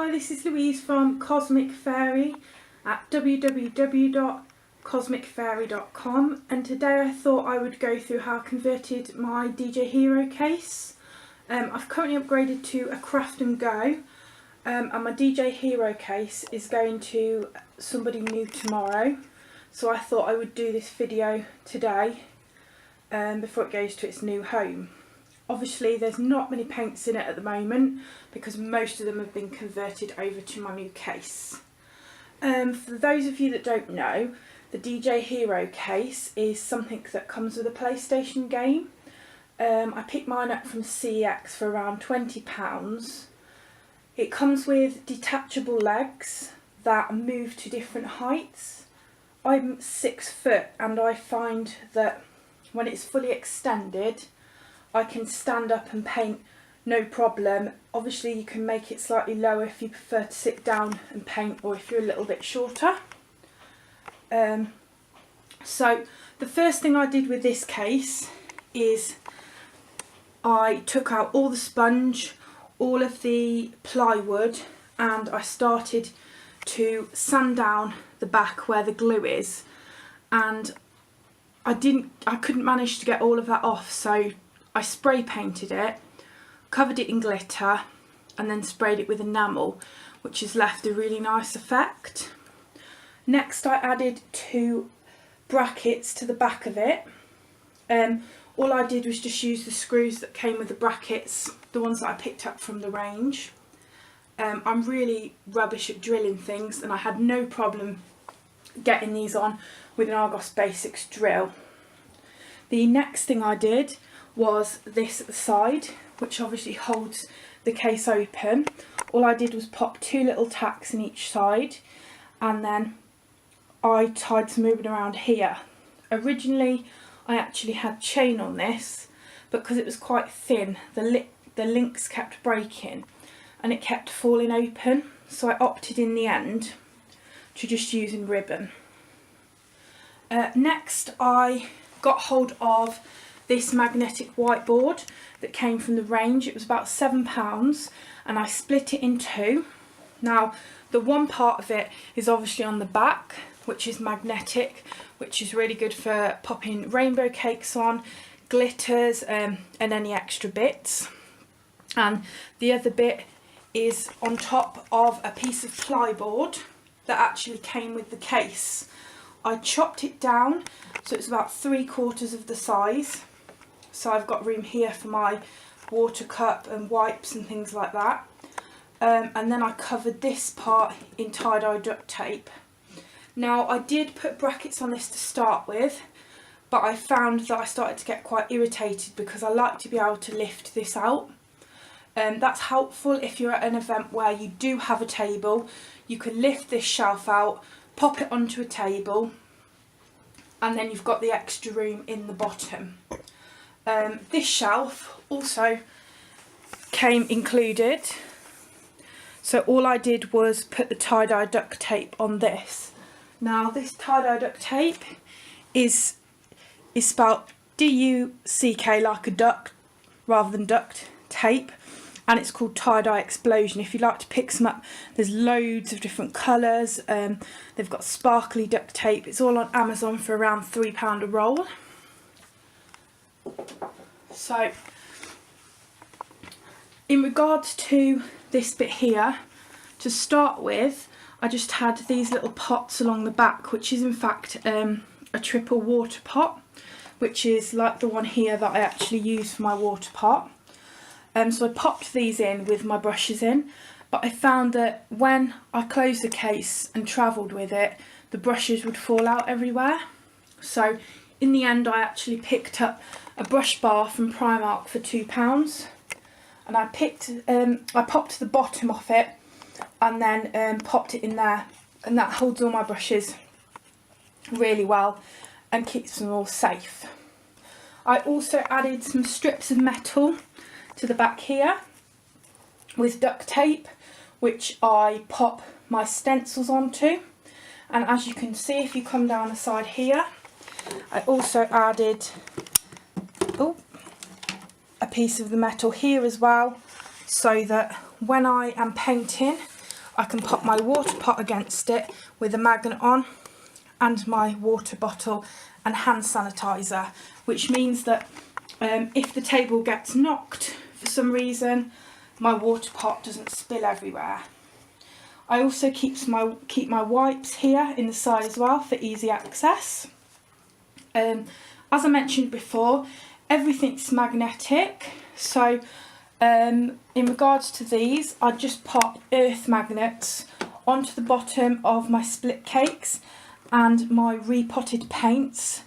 Hi, this is Louise from Cosmic Faerie at www.cosmicfaerie.com, and today I thought I would go through how I converted my DJ Hero case. I've currently upgraded to a Craft and Go, and my DJ Hero case is going to somebody new tomorrow, so I thought I would do this video today before it goes to its new home. Obviously there's not many paints in it at the moment because most of them have been converted over to my new case. For those of you that don't know, the DJ Hero case is something that comes with a PlayStation game. I picked mine up from CEX for around £20. It comes with detachable legs that move to different heights. I'm 6 foot and I find that when it's fully extended I can stand up and paint no problem. Obviously you can make it slightly lower if you prefer to sit down and paint, or if you're a little bit shorter. So the first thing I did with this case is I took out all the sponge, all of the plywood, and I started to sand down the back where the glue is, and I couldn't manage to get all of that off, so I spray painted it, covered it in glitter, and then sprayed it with enamel, which has left a really nice effect. Next I added 2 brackets to the back of it. All I did was just use the screws that came with the brackets, the ones that I picked up from the range. I'm really rubbish at drilling things, and I had no problem getting these on with an Argos Basics drill. The next thing I did was this side, which obviously holds the case open. All I did was pop 2 little tacks in each side, and then I tied some ribbon around here. Originally I actually had chain on this, but because it was quite thin the links kept breaking and it kept falling open, so I opted in the end to just using ribbon. Next I got hold of this magnetic whiteboard that came from the range. It was about £7 and I split it in 2. Now the one part of it is obviously on the back, which is magnetic, which is really good for popping rainbow cakes on, glitters, and any extra bits. And the other bit is on top of a piece of plyboard that actually came with the case. I chopped it down so it's about 3/4 of the size. So I've got room here for my water cup and wipes and things like that. And then I covered this part in tie-dye duct tape. Now I did put brackets on this to start with, but I found that I started to get quite irritated because I like to be able to lift this out. That's helpful if you're at an event where you do have a table. You can lift this shelf out, pop it onto a table, and then you've got the extra room in the bottom. This shelf also came included, so all I did was put the tie-dye duct tape on this. Now this tie-dye duct tape is spelled D-U-C-K, like a duck rather than duct tape, and it's called Tie-Dye Explosion. If you'd like to pick some up, there's loads of different colours. They've got sparkly duct tape. It's all on Amazon for around £3 a roll. So in regards to this bit here, to start with I just had these little pots along the back, which is in fact a triple water pot, which is like the one here that I actually use for my water pot. So I popped these in with my brushes in, but I found that when I closed the case and travelled with it, the brushes would fall out everywhere. So in the end I actually picked up a brush bar from Primark for £2, and I popped the bottom off it and then popped it in there, and that holds all my brushes really well and keeps them all safe. I also added some strips of metal to the back here with duct tape, which I pop my stencils onto, and as you can see if you come down the side here, I also added a piece of the metal here as well, so that when I am painting I can pop my water pot against it with a magnet on, and my water bottle and hand sanitizer, which means that if the table gets knocked for some reason, my water pot doesn't spill everywhere. I also keep my wipes here in the side as well for easy access. As I mentioned before, everything's magnetic, so in regards to these, I just pop earth magnets onto the bottom of my split cakes and my repotted paints.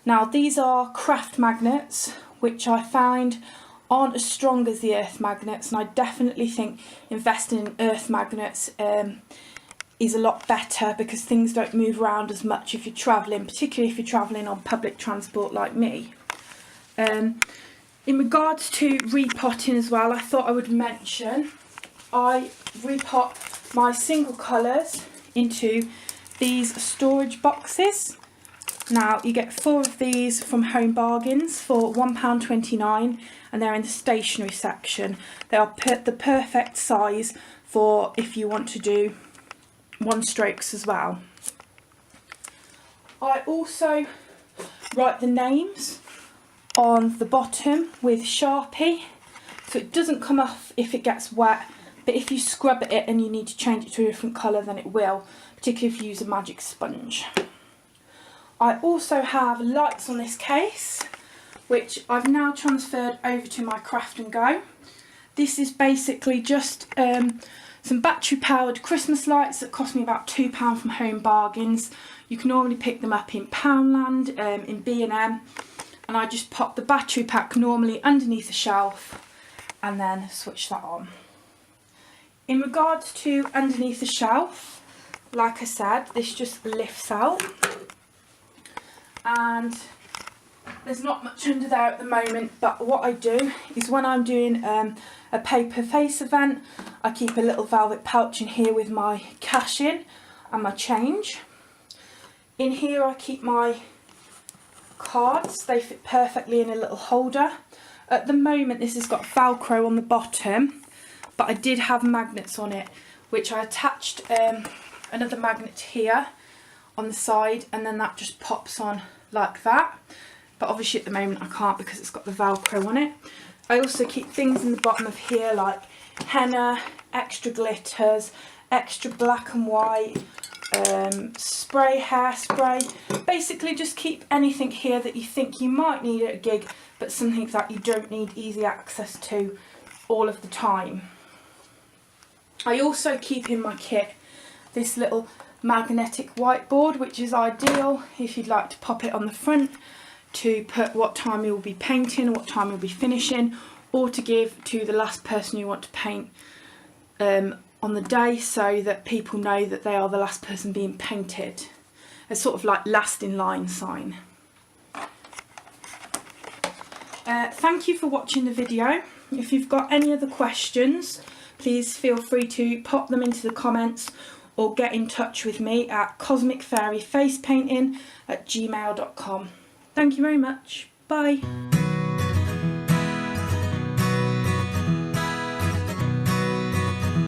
Now these are craft magnets, which I find aren't as strong as the earth magnets, and I definitely think investing in earth magnets is a lot better because things don't move around as much if you're travelling, particularly if you're travelling on public transport like me. In regards to repotting as well, I thought I would mention I repot my single colours into these storage boxes. Now you get 4 of these from Home Bargains for £1.29, and they're in the stationery section. They are the perfect size for if you want to do one strokes as well. I also write the names on the bottom with Sharpie, so it doesn't come off if it gets wet, but if you scrub it and you need to change it to a different colour, then it will, particularly if you use a magic sponge. I also have lights on this case, which I've now transferred over to my Craft and Go. This is basically just some battery powered Christmas lights that cost me about £2 from Home Bargains. You can normally pick them up in Poundland, in B&M, and I just pop the battery pack normally underneath the shelf and then switch that on. In regards to underneath the shelf, like I said, this just lifts out, and there's not much under there at the moment, but what I do is when I'm doing a paper face event, I keep a little velvet pouch in here with my cash in and my change. In here I keep my cards, they fit perfectly in a little holder. At the moment this has got Velcro on the bottom, but I did have magnets on it, which I attached another magnet here on the side, and then that just pops on like that. But obviously at the moment I can't because it's got the Velcro on it. I also keep things in the bottom of here like henna, extra glitters, extra black and white, spray, hairspray. Basically just keep anything here that you think you might need at a gig, but something that you don't need easy access to all of the time. I also keep in my kit this little magnetic whiteboard, which is ideal if you'd like to pop it on the front to put what time you'll be painting or what time you'll be finishing, or to give to the last person you want to paint on the day, so that people know that they are the last person being painted. A sort of like last in line sign. Thank you for watching the video. If you've got any other questions, please feel free to pop them into the comments or get in touch with me at cosmicfaeriefacepainting@gmail.com. Thank you very much. Bye.